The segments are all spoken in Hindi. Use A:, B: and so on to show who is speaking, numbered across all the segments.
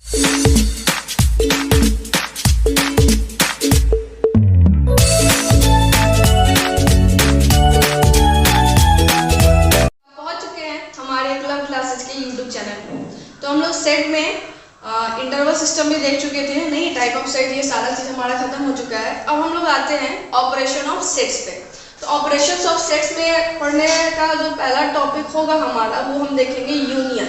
A: तो हम लोग सेट में इंटरवल सिस्टम भी देख चुके थे, नहीं टाइप ऑफ सेट, ये सारा चीज हमारा खत्म हो चुका है। अब हम लोग आते हैं ऑपरेशन ऑफ सेट्स पे। तो ऑपरेशंस ऑफ सेट्स में पढ़ने का जो पहला टॉपिक होगा हमारा, वो हम देखेंगे यूनियन।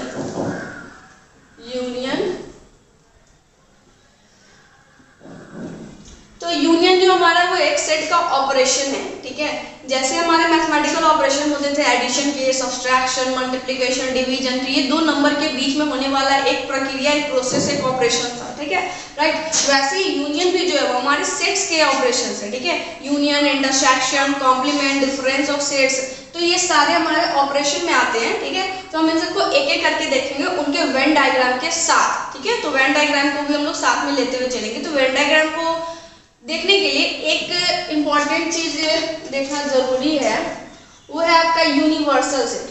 A: तो यूनियन जो हमारा वो एक सेट का ऑपरेशन है, ठीक है। जैसे हमारे मैथमेटिकल ऑपरेशन होते थे, एडिशन के, सब्सट्रैक्शन, मल्टीप्लिकेशन, डिवीजन, तो ये दो नंबर के बीच में होने वाला एक प्रक्रिया, एक प्रोसेस, एक ऑपरेशन था, ठीक है, राइट। वैसे ही यूनियन भी जो है वो हमारे सेट्स के ऑपरेशन है, ठीक है। Union, intersection, complement, difference of sets, तो ये सारे हमारे ऑपरेशन में आते हैं, ठीक है। तो हम इन सबको एक एक करके देखेंगे उनके वेन डायग्राम के साथ, ठीक है। तो वेन डायग्राम को भी हम लोग साथ में लेते हुए चलेंगे। तो वेन डायग्राम को देखने के लिए एक इम्पॉर्टेंट चीज देखना जरूरी है, वो है आपका यूनिवर्सल सेट।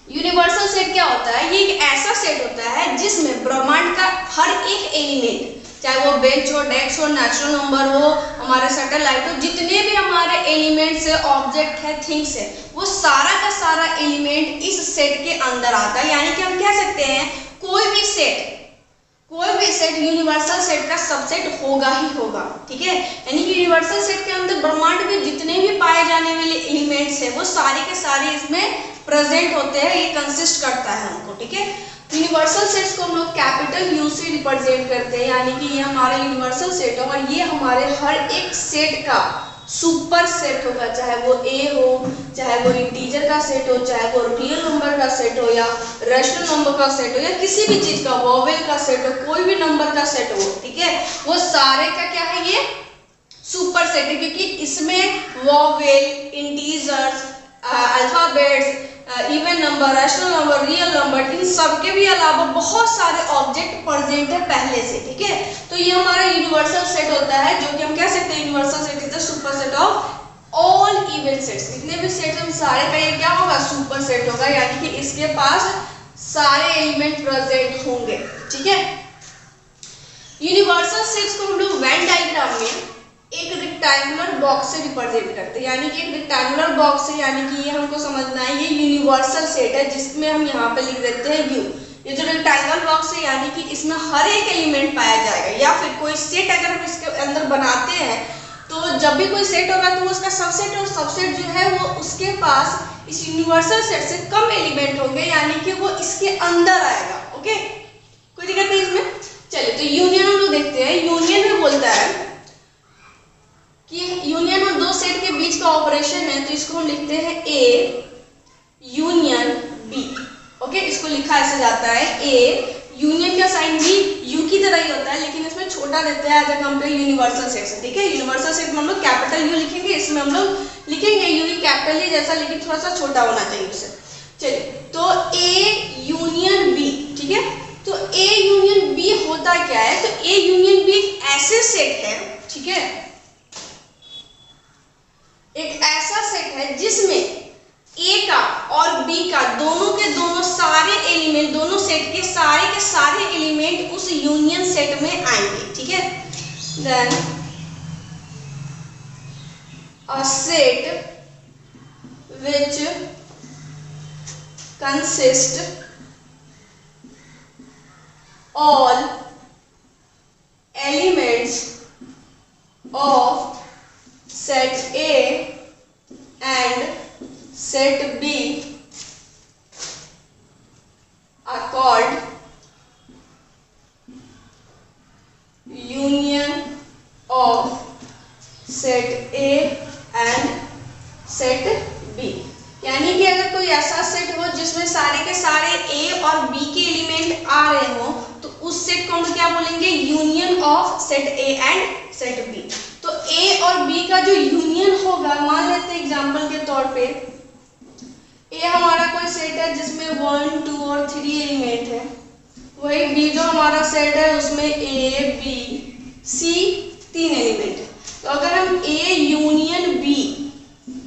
A: यूनिवर्सल सेट क्या होता है? ये एक ऐसा सेट होता है जिसमें ब्रह्मांड का हर एक एलिमेंट, चाहे वो बेंच हो, डेस्क हो, नेचुरल नंबर हो, हमारे सैटेलाइट हो, जितने भी हमारे एलिमेंट्स है, ऑब्जेक्ट है, थिंग्स है, वो सारा का सारा एलिमेंट इस सेट के अंदर आता है। यानी कि हम कह सकते हैं कोई भी सेट यूनिवर्सल सेट का सबसेट होगा ही होगा, ठीक है। यानी कि यूनिवर्सल सेट के अंदर ब्रह्मांड में जितने भी पाए जाने वाले एलिमेंट्स है वो सारे के सारे इसमें प्रेजेंट होते हैं, ये कंसिस्ट करता है उनको, ठीक है। यूनिवर्सल सेट्स को हम लोग कैपिटल यू से रिप्रेजेंट करते हैं, यानी कि ये हमारा यूनिवर्सल सेट है और ये हमारे हर एक सेट का सुपर सेट होगा, चाहे वो ए हो, चाहे वो इंटीजर का सेट हो, चाहे वो रियल नंबर का सेट हो, या रैशनल नंबर का सेट हो, या किसी भी चीज का, वोवेल का सेट हो, कोई भी नंबर का सेट हो, ठीक है। वो सारे का क्या है? ये सुपर सेट है, क्योंकि इसमें vowel, integers, alphabets, even number, rational number, real number, इन सबके भी अलावा बहुत सारे ऑब्जेक्ट प्रेजेंट है पहले से, ठीक है। तो ये हमारा यूनिवर्सल सेट होता है, जो कि हम कह सकते हैं universal set is the super set of all even sets. जितने भी सेट्स हम सारे का ये क्या होगा? सुपर सेट होगा, यानी कि इसके पास सारे एलिमेंट प्रेजेंट होंगे, ठीक है। यूनिवर्सल सेट्स को हम लोग वेन डायग्राम में एक रेक्टेंगुलर बॉक्स से रिप्रेजेंट करते हैं, यानी कि एक रेक्टेंगुलर बॉक्स है, यानी कि ये हमको समझना है ये यूनिवर्सल सेट है, जिसमें हम यहाँ पे लिख देते हैं यू। ये जो रेक्टेंगुलर बॉक्स है, यानी कि इसमें हर एक एलिमेंट पाया जाएगा, या फिर कोई सेट अगर हम इसके अंदर बनाते हैं तो जब भी कोई सेट होगा तो उसका सबसेट, और सबसेट जो है वो उसके पास इस यूनिवर्सल सेट से कम एलिमेंट होंगे, यानी कि वो इसके अंदर आएगा, ओके। कोई दिक्कत नहीं इसमें। चलिए, तो यूनियन हम लोग देखते हैं। यूनियन में बोलता है कि यूनियन में दो सेट के बीच का ऑपरेशन है, तो इसको हम लिखते हैं ए यूनियन बी, ओके। इसको लिखा ऐसे जाता है ए यूनियन का साइन भी यू की तरह ही होता है, लेकिन इसमें छोटा देते हैं as a compare universal set से, ठीक है। यूनिवर्सल सेट में हम लोग कैपिटल यू लिखेंगे, इसमें हम लोग लिखेंगे यू कैपिटल ही जैसा, लेकिन थोड़ा सा छोटा होना चाहिए उससे। चलिए, तो ए यूनियन बी, ठीक है। तो ए यूनियन बी होता क्या है? तो ए यूनियन बी एक ऐसे सेट है, ठीक है, एक ऐसा सेट है जिसमें ए का और बी का दोनों के दोनों सारे एलिमेंट, दोनों सेट के सारे एलिमेंट उस यूनियन सेट में आएंगे, ठीक है। Then a set which consist all elements of set A and set B are called union of set A and set B। यानी कि अगर कोई ऐसा सेट हो जिसमें सारे के सारे A और B के एलिमेंट आ रहे हो, तो उस सेट को हम क्या बोलेंगे? Union of set A and set B। तो A और B का जो यूनियन होगा, मान लेते हैं एग्जांपल के तौर पे A हमारा कोई सेट है जिसमें 1, 2 और 3 एलिमेंट है, वही B जो हमारा सेट है उसमें A, B, C 3 एलिमेंट है। तो अगर हम A यूनियन B,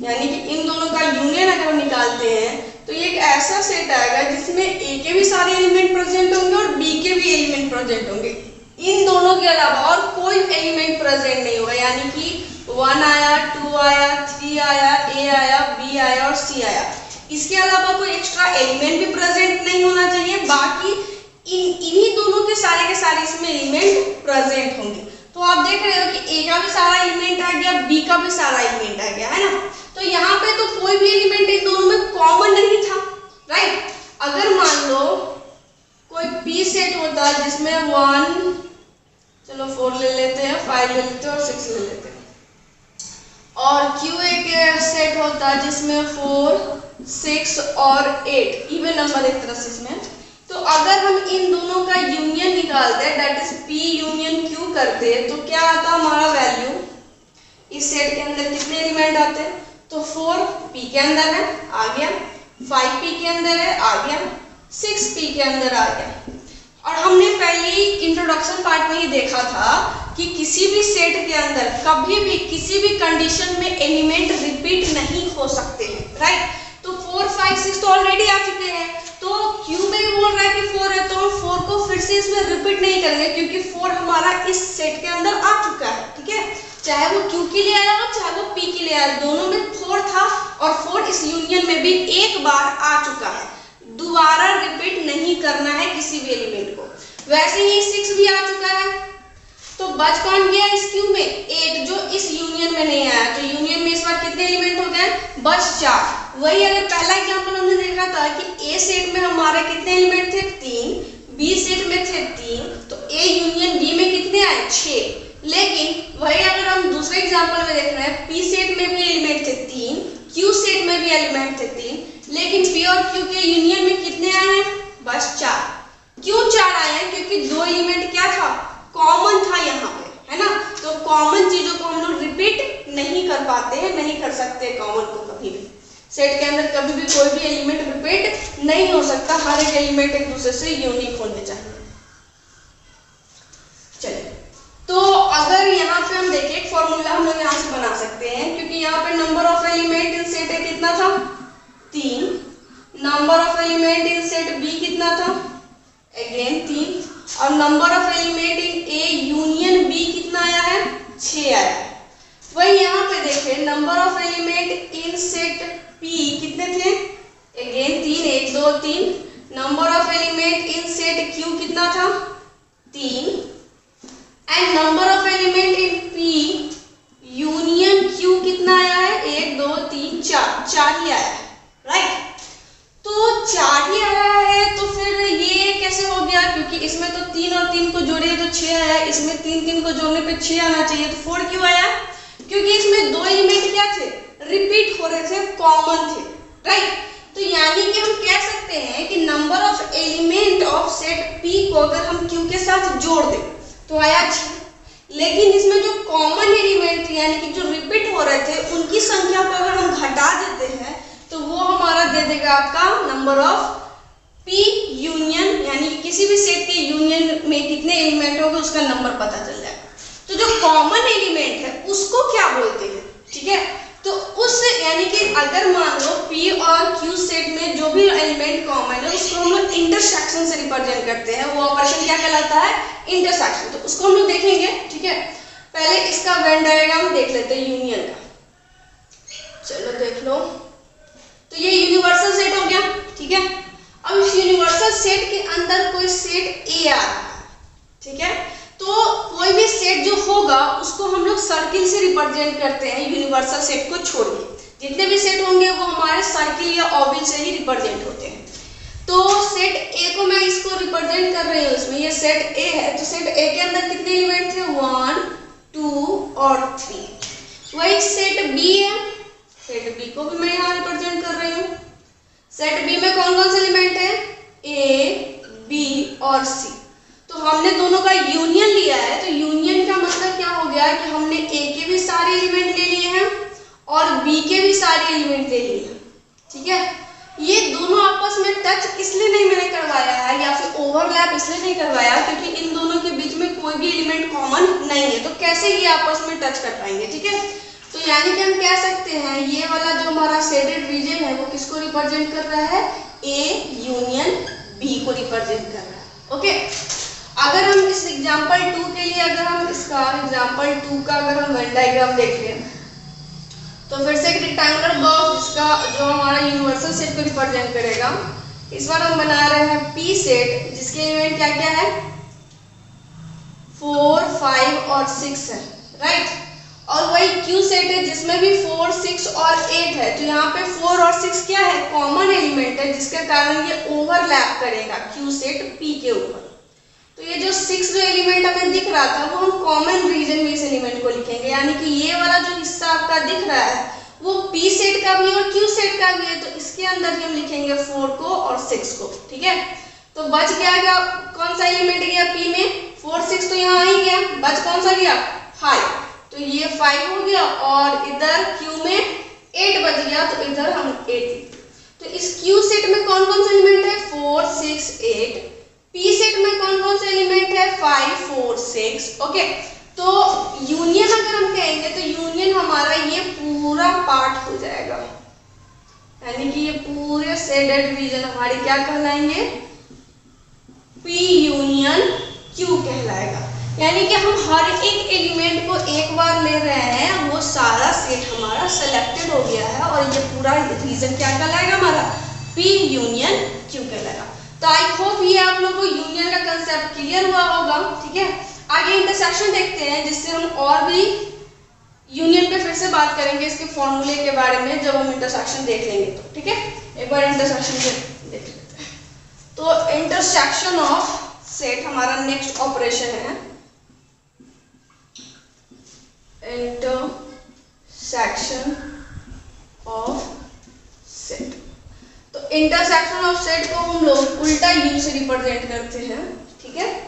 A: यानी कि इन दोनों का यूनियन अगर हम निकालते हैं, तो ये एक ऐसा सेट आएगा जिसमें ए के भी सारे एलिमेंट प्रेजेंट होंगे और बी के भी एलिमेंट प्रेजेंट होंगे, इन दोनों के अलावा और कोई एलिमेंट प्रेजेंट नहीं होगा, यानी कि 1 आया, 2 आया, 3 आया, ए आया, बी आया और सी आया, इसके अलावा कोई एक्स्ट्रा एलिमेंट भी प्रेजेंट नहीं होना चाहिए। बाकी इन्हीं दोनों के सारे इसमें एलिमेंट प्रेजेंट होंगे। तो आप देख रहे हो कि ए का भी सारा एलिमेंट आ गया, बी का भी सारा एलिमेंट आ गया, है ना। तो यहाँ पे तो कोई भी एलिमेंट इन दोनों में कॉमन नहीं था, राइट। अगर मान लो कोई पी सेट होता जिसमें 1, चलो 4 ले लेते हैं, 5 ले लेते हैं और 6 ले लेते हैं, और क्यू एक सेट होता जिसमें 4, 6 और 8 इवन नंबर एक तरह से इसमें। तो अगर हम इन दोनों का यूनियन निकालते हैं, that is P union Q करते हैं, तो क्या आता हमारा वैल्यू, इस सेट के अंदर कितने एलिमेंट आते हैं, तो 4 पी के अंदर है, आ गया, 5 पी के अंदर है, आ गया, 6 पी के अंदर आ गया। और हमने पहले इंट्रोडक्शन पार्ट में ही देखा था कि किसी भी सेट के अंदर कभी भी किसी भी कंडीशन में एलिमेंट रिपीट नहीं हो सकते हैं, राइट। तो 4, 5, 6 तो ऑलरेडी आ चुके हैं, तो क्यू में भी बोल रहा है कि 4 है, तो हम 4 को फिर से इसमें रिपीट नहीं करेंगे क्योंकि 4 हमारा इस सेट के अंदर आ चुका है, ठीक है। चाहे वो क्यू के लिए आया हो, चाहे वो पी के लिए आया, दोनों में 4 था और 4 इस यूनियन में भी एक बार आ चुका है, दोबारा रिपीट नहीं करना है किसी भी एलिमेंट को। वैसे ही 6 भी आ चुका है, तो बच कौन गया इस क्यू में, 8, जो इस यूनियन में नहीं आया। तो यूनियन में इस बार कितने एलिमेंट हो गए, बच 4। वही अगर पहला एग्जांपल हमने देखा था कि ए सेट में हमारे कितने एलिमेंट थे, 3, बी सेट में थे 3, तो ए यूनियन बी में कितने आए, 6। लेकिन वही अगर हम दूसरे एग्जांपल में देख रहे हैं, पी सेट में भी एलिमेंट थे 3, क्यू सेट में भी एलिमेंट थे 3, लेकिन पी और क्यू के यूनियन में कितने आए हैं, बस 4। क्यों 4 आए हैं, क्योंकि 2 एलिमेंट क्या था, कॉमन था यहाँ पे, है ना। तो कॉमन चीजों को हम लोग रिपीट नहीं कर पाते हैं, नहीं कर सकते कॉमन को कभी भी। सेट के अंदर कभी भी कोई भी एलिमेंट रिपीट नहीं हो सकता, हर एक एलिमेंट एक दूसरे से यूनिक होने चाहिए। चलिए, तो अगर यहाँ पे हम देखें, एक फॉर्मूला हम लोग यहाँ से बना सकते हैं, क्योंकि यहाँ पे number of element in set A कितना था, 3, number of element in set B कितना था, अगेन 3, और number of element in A union B कितना आया है, 6 आया है। वही यहाँ पे देखें, number of element in set P कितने थे, again 3, 1, 2, 3, number of element in set Q कितना था, 3, and number of element in P union Q कितना आया है, 1, 2, 3, 4 ही आया है, राइट। तो 4 ही आया है, तो फिर ये कैसे हो गया, क्योंकि इसमें तो 3 और 3 को जोड़े तो 6 आया, इसमें 3, 3 को जोड़ने पे 6 आना चाहिए, तो 4 क्यों आया, क्योंकि इसमें 2 एलिमेंट क्या थे, रिपीट हो रहे थे, कॉमन थे, राइट। तो यानी कि हम कह सकते हैं कि number of element of set P को अगर हम क्यू के साथ जोड़ दें तो आया 6, लेकिन इसमें जो कॉमन एलिमेंट थे यानी कि जो रिपीट हो रहे थे उनकी संख्या को अगर हम घटा देते हैं तो वो हमारा दे देगा आपका नंबर ऑफ पी यूनियन, यानी कि किसी भी सेट के यूनियन में कितने एलिमेंट होंगे उसका नंबर पता चल जाएगा। तो जो कॉमन एलिमेंट है उसको क्या बोलते हैं, ठीक है। तो उस यानी कि अगर मान लो पी और क्यू सेट में जो भी एलिमेंट कॉमन है उसको हम लोग इंटरसेक्शन से रिप्रेजेंट करते हैं, वो ऑपरेशन क्या कहलाता है, इंटरसेक्शन। तो उसको हम लोग देखेंगे, ठीक है। पहले इसका वेन डायग्राम देख लेते हैं यूनियन का, चलो देख लो। तो ये यूनिवर्सल सेट हो गया, ठीक है। अब इस यूनिवर्सल सेट के अंदर कोई सेट ए आ रहा है, ठीक है। तो कोई भी सेट जो होगा उसको हम लोग सर्किल से रिप्रेजेंट करते हैं, यूनिवर्सल सेट को छोड़ के जितने भी सेट होंगे वो हमारे सर्किल या ऑबिल से ही रिप्रेजेंट होते हैं। तो सेट ए को मैं इसको रिप्रेजेंट कर रही हूँ, इसमें ये सेट ए है, तो सेट ए के अंदर कितने एलिमेंट थे, 1, 2 और 3। वही सेट बी है, सेट बी को भी मैं यहाँ रिप्रेजेंट कर रही हूँ। सेट बी में कौन कौन से एलिमेंट है, ए, बी और सी। तो हमने दोनों का यूनियन लिया है, तो यूनियन का मतलब क्या हो गया कि हमने ए के भी सारे एलिमेंट ले लिए हैं और बी के भी सारे एलिमेंट ले लिए हैं, ठीक है। ये दोनों आपस में टच इसलिए नहीं मैंने करवाया है या फिर ओवरलैप इसलिए नहीं करवाया क्योंकि इन दोनों के बीच में कोई भी एलिमेंट कॉमन नहीं है, तो कैसे ये आपस में टच कर पाएंगे, ठीक है। तो यानी कि हम कह सकते हैं ये वाला जो हमारा शेडेड रीजन है वो किसको रिप्रेजेंट कर रहा है, ए यूनियन बी को रिप्रेजेंट कर रहा है। ओके, अगर हम इस एग्जांपल 2 के लिए अगर हम इसका एग्जांपल 2 का अगर हम वेन डायग्राम देख लें तो फिर से एक रेक्टेंगुलर बॉक्स इसका जो हमारा यूनिवर्सल सेट को रिप्रेजेंट करेगा। इस बार हम बना रहे हैं पी सेट जिसके एलिमेंट क्या क्या है 4, 5 और 6 है, राइट। और वही क्यू सेट है जिसमें भी 4, 6 और 8 है। तो यहाँ पे 4 और 6 क्या है कॉमन एलिमेंट है जिसके कारण ये ओवरलैप करेगा क्यू सेट पी के ऊपर। तो ये जो 6 जो एलिमेंट हमें दिख रहा था वो हम कॉमन रीजन में इस एलिमेंट को लिखेंगे, यानी कि ये वाला जो हिस्सा आपका दिख रहा है वो पी सेट का भी और क्यू सेट का भी है। तो इसके अंदर ही हम लिखेंगे 4 को और 6 को, ठीक है। तो बच गया कौन सा एलिमेंट गया पी में 4, 6 तो यहाँ आ ही गया, बच कौन सा गया 5। तो ये 5 हो गया और इधर क्यू में 8 बच गया, तो इधर हम 8। तो इस क्यू सेट में कौन कौन सा एलिमेंट है 4, 6, 8। पी सेट में कौन कौन से एलिमेंट है 5, 4, 6। ओके, तो यूनियन अगर हम कहेंगे तो यूनियन हमारा ये पूरा पार्ट हो जाएगा, यानी कि ये पूरे शेडेड रीजन हमारे क्या कहलाएंगे पी यूनियन क्यू कहलाएगा। यानी कि हम हर एक एलिमेंट को एक बार ले रहे हैं, वो सारा सेट हमारा सेलेक्टेड हो गया है और ये पूरा रीजन क्या कहलाएगा हमारा पी यूनियन क्यू कहलाएगा। तो आई होप ये आप लोगों को यूनियन का कंसेप्ट क्लियर हुआ होगा, ठीक है। आगे इंटरसेक्शन देखते हैं जिससे हम और भी यूनियन पे फिर से बात करेंगे इसके फॉर्मूले के बारे में जब हम इंटरसेक्शन देख लेंगे तो, ठीक है। एक बार इंटरसेक्शन देख लेते हैं। तो इंटरसेक्शन ऑफ सेट हमारा नेक्स्ट ऑपरेशन है, इंटरसेक्शन ऑफ सेट। तो इंटरसेक्शन ऑफ सेट को हम लोग उल्टा यू से रिप्रेजेंट करते हैं, ठीक है।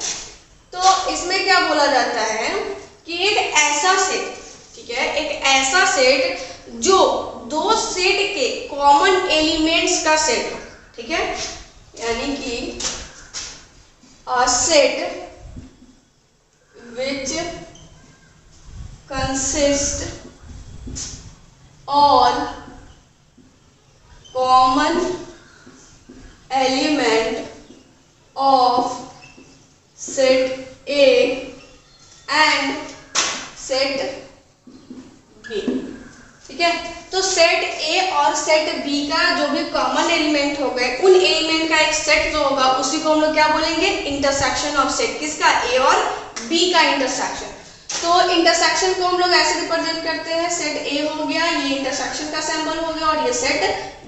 A: तो इसमें क्या बोला जाता है कि एक ऐसा सेट, ठीक है, एक ऐसा सेट जो दो सेट के कॉमन एलिमेंट्स का सेट हो, ठीक है, यानी कि a set which consists all common element of set A and set B, ठीक है। तो सेट ए और सेट बी का जो भी कॉमन एलिमेंट हो गए उन एलिमेंट का एक सेट जो होगा उसी को हम लोग क्या बोलेंगे इंटरसेक्शन ऑफ सेट, किसका ए और बी का इंटरसेक्शन। तो इंटरसेक्शन को हम लोग ऐसे रिप्रेजेंट करते हैं, सेट ए हो गया, ये इंटरसेक्शन का सिंबल हो गया और ये सेट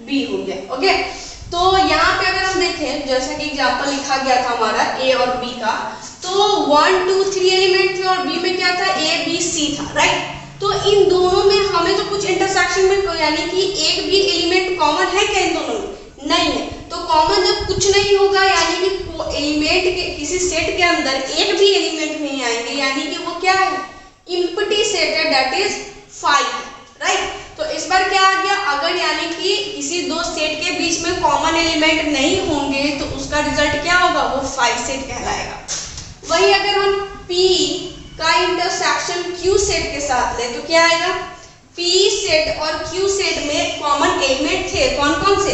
A: बी हो गया, ओके। तो यहाँ पे अगर हम देखें जैसा कि एग्जांपल लिखा गया था हमारा ए और बी का, तो 1, 2, 3 एलिमेंट थे और बी में क्या था ए बी सी था, राइट। तो इन दोनों में हमें जो कुछ इंटरसेक्शन में यानी कि एक भी एलिमेंट कॉमन है क्या इन दोनों में, नहीं है। तो कॉमन जब कुछ नहीं होगा यानी कि एलिमेंट के किसी सेट के अंदर एक भी एलिमेंट नहीं आएंगे, यानी कि वो क्या है इम्प्टी सेट है, दैट इज 5, राइट। तो इस बार क्या आ गया, अगर यानी कि किसी दो सेट के बीच में कॉमन एलिमेंट नहीं होंगे तो उसका रिजल्ट क्या होगा, वो 5 सेट कहलाएगा। वही अगर हम P का इंटरसेक्शन Q सेट के साथ ले तो क्या आएगा, P सेट और Q सेट में कॉमन एलिमेंट थे, कौन कौन से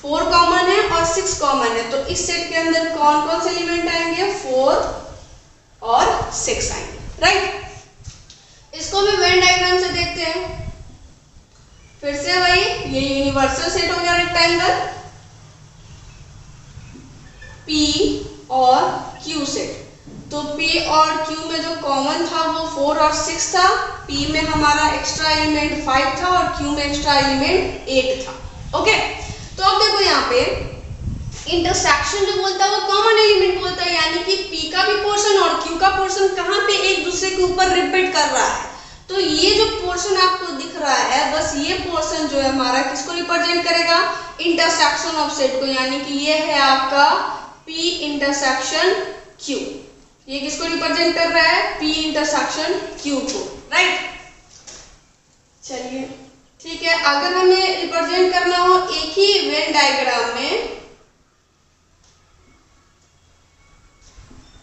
A: 4 कॉमन है और 6 कॉमन है। तो इस सेट के अंदर कौन कौन से एलिमेंट आएंगे 4 और 6 आएंगे, राइट। इसको भी वेन डायग्राम से देखते हैं। फिर से वही ये यूनिवर्सल सेट हो गया रेक्टेंगल, P और Q सेट। तो P और Q में जो कॉमन था वो 4 और 6 था, P में हमारा एक्स्ट्रा एलिमेंट 5 था और Q में एक्स्ट्रा एलिमेंट 8 था, ओके। तो अब देखो यहाँ पे इंटरसेक्शन जो बोलता है वो कॉमन एलिमेंट बोलता है, यानी कि P का भी पोर्शन और Q का पोर्शन कहाँ पे एक दूसरे के ऊपर रिपीट कर रहा है। तो ये जो पोर्शन आपको दिख रहा है बस ये पोर्शन जो है हमारा किसको रिप्रेजेंट करेगा इंटरसेक्शन ऑफ सेट को, यानी कि ये है आपका P इंटरसेक्शन Q। ये किसको रिप्रेजेंट कर रहा है P इंटरसेक्शन Q को, राइट। चलिए ठीक है, अगर हमें रिप्रेजेंट करना हो एक ही वेन डायग्राम में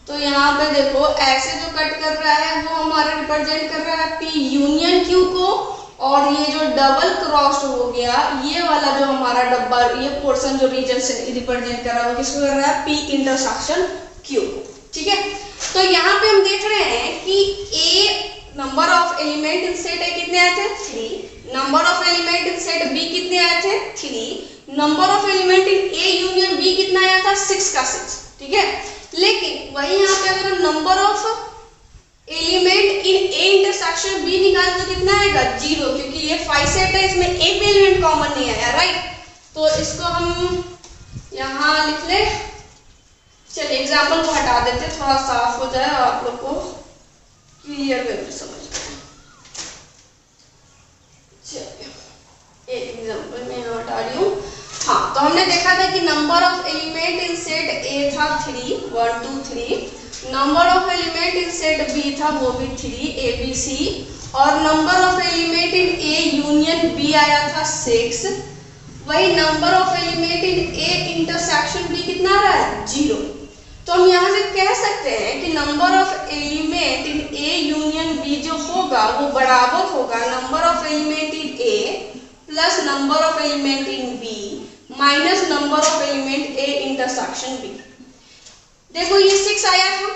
A: तो यहाँ पे देखो ऐसे जो कट कर रहा है वो हमारा रिप्रेजेंट कर रहा है P यूनियन Q को, और ये जो डबल क्रॉस्ड हो गया, ये वाला जो हमारा डब्बा, ये पोर्शन जो रीजन से रिप्रेजेंट कर रहा है वो किसको कर रहा है? P intersection Q। ठीक है, तो यहाँ पे हम देख रहे हैं कि A number of element in set A कितने आए थे? 3। Number of element in set B कितने आए थे? 3। Number of element in A union B कितना आया था? 6 का 6। ठीक है, लेकिन वही यहाँ पे अगर number of element in A intersection B निकाल तो कितना आएगा? 0, क्योंकि ये 5 सेट है, इसमें एक भी एलिमेंट कॉमन नहीं आया, राइट। तो इसको हम यहाँ लिख ले। चलिए एग्जाम्पल को हटा देते, थोड़ा साफ हो जाए और आप लोग को क्लियर वे में समझ आए। चलिए एक एग्जाम्पल मैं यहाँ हटा रही हूँ। हाँ, तो हमने देखा था कि number of element in set A था 3, 1 2 3। Number of element in set B था वो भी 3, A B C। और number of element in A union B आया था 6। वही number of element in A intersection B कितना आ रहा है? 0। तो हम यहाँ से कह सकते हैं कि number of element in A union B जो होगा वो बराबर होगा number of element in A plus number of element in B minus number of element A intersection B। देखो ये 6 आया था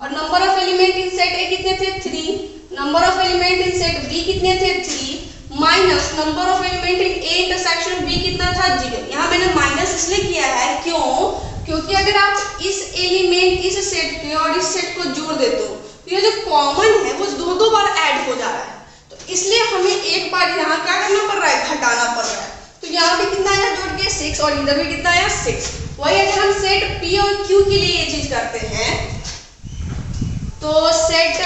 A: और number of element in set A कितने थे? 3। Number of element in set B कितने थे? 3 minus number of element in A intersection B कितना था? 0। यहाँ मैंने माइनस इसलिए किया है, क्यों? क्योंकि अगर आप इस एलिमेंट इस सेट के और इस सेट को जोड़ देते हो तो ये जो कॉमन है वो दो बार ऐड हो जा रहा है, तो इसलिए हमें एक बार यहाँ क्या करना पड़ रहा है? घटाना पड़ रहा है। तो यहाँ पे कितना आया जोड़ के? 6। और इधर भी कितना आया? 6। वही अगर हम सेट P और Q के लिए ये चीज करते हैं तो सेट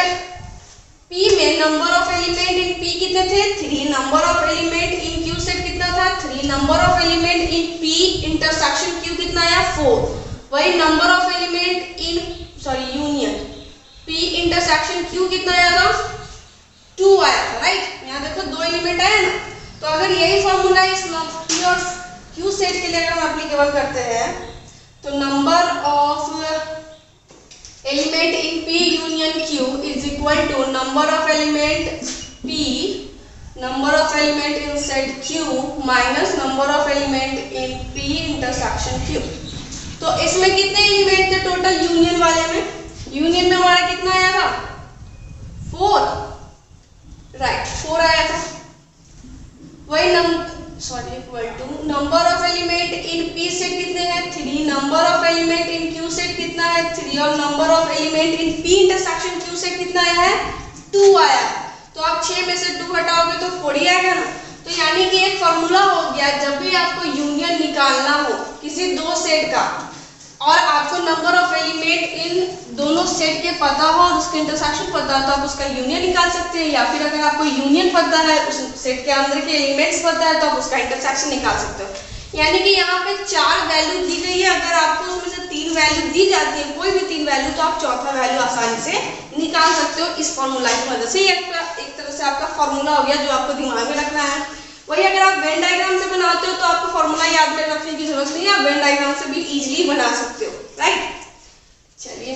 A: P में number of element in P कितने थे? 3। Number of element in Q set कितना था? 3। Number of element in P intersection Q कितना आया? 4। वही number of element in union P intersection Q कितना आया था? 2 आया था, राइट। यहाँ देखो 2 एलिमेंट आया ना, तो अगर यही फॉर्मूला इस P और Q सेट के लिए अगर हम एप्लीकेबल करते हैं तो number of element in P union Q is equal to number of element P number of element in set Q minus number of element in P intersection Q। तो इसमें कितने एलिमेंट थे टोटल यूनियन वाले में? यूनियन में हमारा कितना आया था? 4, राइट, 4 आया था। वही equal to number of element in P set कितने हैं? 3। Number of element in Q set कितना है? 3। और number of element in P intersection Q set कितना आया है? 2 आया है। तो आप 6 में से 2 हटाओगे तो 4 ही आएगा ना। तो यानी कि एक फॉर्मूला हो गया, जब भी आपको यूनियन निकालना हो किसी दो सेट का और आपको नंबर ऑफ एलिमेंट इन दोनों सेट के पता हो और उसके इंटरसेक्शन पता हो तो आप उसका यूनियन निकाल सकते हैं, या फिर अगर आपको यूनियन पता है, उस सेट के अंदर के एलिमेंट्स पता है तो आप उसका इंटरसेक्शन निकाल सकते हो। यानी कि यहाँ पे 4 वैल्यू दी गई है, अगर आपको उसमें से 3 वैल्यू दी जाती है, कोई भी 3 वैल्यू, तो आप चौथा वैल्यू आसानी से निकाल सकते हो इस फॉर्मूला की मदद से। एक तरह से आपका फॉर्मूला हो गया जो आपको दिमाग में रखना है। वही अगर आप वेन डायग्राम से बनाते हो तो आपको फॉर्मूला याद में रखने की जरूरत नहीं है, आप वेन डायग्राम से भी इजीली बना सकते हो, राइट। चलिए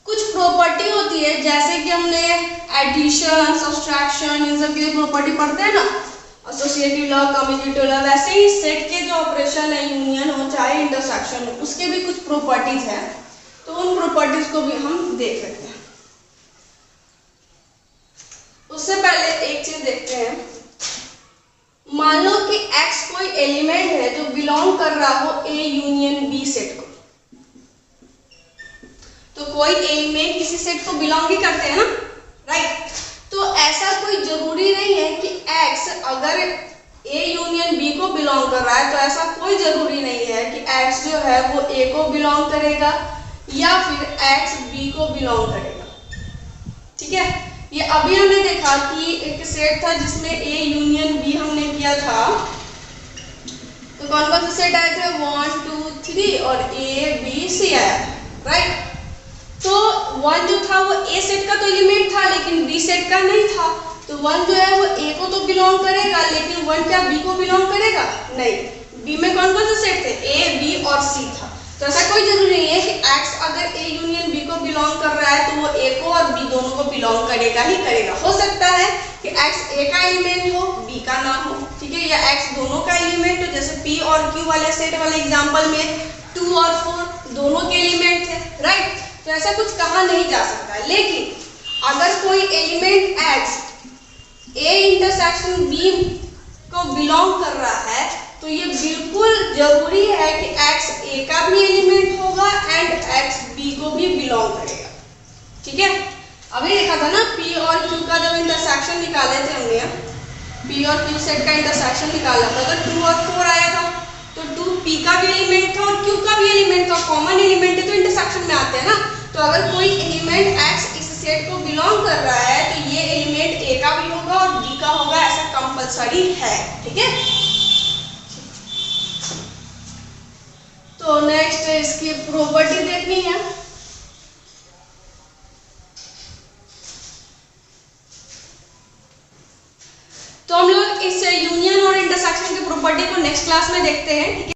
A: कुछ प्रॉपर्टी होती है, जैसे कि हमने एडिशन, सब्सट्रैक्शन, इन सब की प्रॉपर्टी पढ़ते हैं ना, एसोसिएटिव लॉ, कम्यूटेटिव लॉ, वैसे ही सेट के जो ऑपरेशन है, यूनियन हो चाहे इंटरसेक्शन हो, उसके भी कुछ प्रॉपर्टीज हैं, तो उन प्रॉपर्टीज को भी हम देख सकते हैं। उससे पहले एक चीज देखते हैं, मान लो कि X कोई एलिमेंट है जो बिलोंग कर रहा हो A यूनियन B सेट को, तो कोई एलिमेंट किसी सेट को बिलोंग ही करते हैं ना, राइट। तो ऐसा कोई जरूरी नहीं है कि X अगर A यूनियन B को बिलोंग कर रहा है तो ऐसा कोई जरूरी नहीं है कि X जो है वो A को बिलोंग करेगा या फिर X B को बिलोंग करेगा, ठीक है। ये अभी हमने देखा कि एक सेट था जिसमें A यूनियन B हमने किया था, तो कौन कौन से सेट आए थे? 1 2 3 और A B C आया, राइट। तो 1 जो था वो A सेट का तो एलिमेंट था लेकिन B सेट का नहीं था, तो 1 जो है वो A को तो बिलोंग करेगा, लेकिन 1 क्या B को बिलोंग करेगा? नहीं। B में कौन कौन से सेट थे? A B और C था। तो ऐसा कोई जरूरी नहीं है कि X अगर A यूनियन B को बिलोंग कर रहा है तो वो ए को और बी दोनों को बिलोंग करेगा ही करेगा। हो सकता है कि एक्स ए का एलिमेंट हो बी का ना हो, ठीक है, या एक्स दोनों का एलिमेंट हो, जैसे पी और क्यू वाले सेट वाले एग्जांपल में 2 और 4 दोनों के एलिमेंट थे, राइट। तो ऐसा कुछ कहा नहीं जा सकता। लेकिन अगर कोई element x A intersection B को बिलोंग कर रहा है तो ये बिल्कुल जरूरी है कि एक्स ए का भी एलिमेंट होगा एंड एक्स बी को भी बिलोंग करेगा, ठीक है। अभी देखा था ना पी और क्यू का जब इंटरसेक्शन निकाले थे हमने, पी और क्यू सेट का इंटरसेक्शन निकाला था तो 2 और 4 आया था, तो 2 पी का भी एलिमेंट था और क्यू का भी एलिमेंट था, कॉमन एलिमेंट है तो इंटरसेक्शन में आते हैं ना। तो अगर कोई एलिमेंट एक्स इस सेट को बिलोंग कर रहा है तो ये एलिमेंट ए का भी होगा और बी का होगा, ऐसा कंपलसरी है, ठीक है। तो नेक्स्ट इसकी प्रॉपर्टी देखनी है। तो हम लोग इस यूनियन और इंटरसेक्शन की प्रॉपर्टी को नेक्स्ट क्लास में देखते हैं, ठीक है।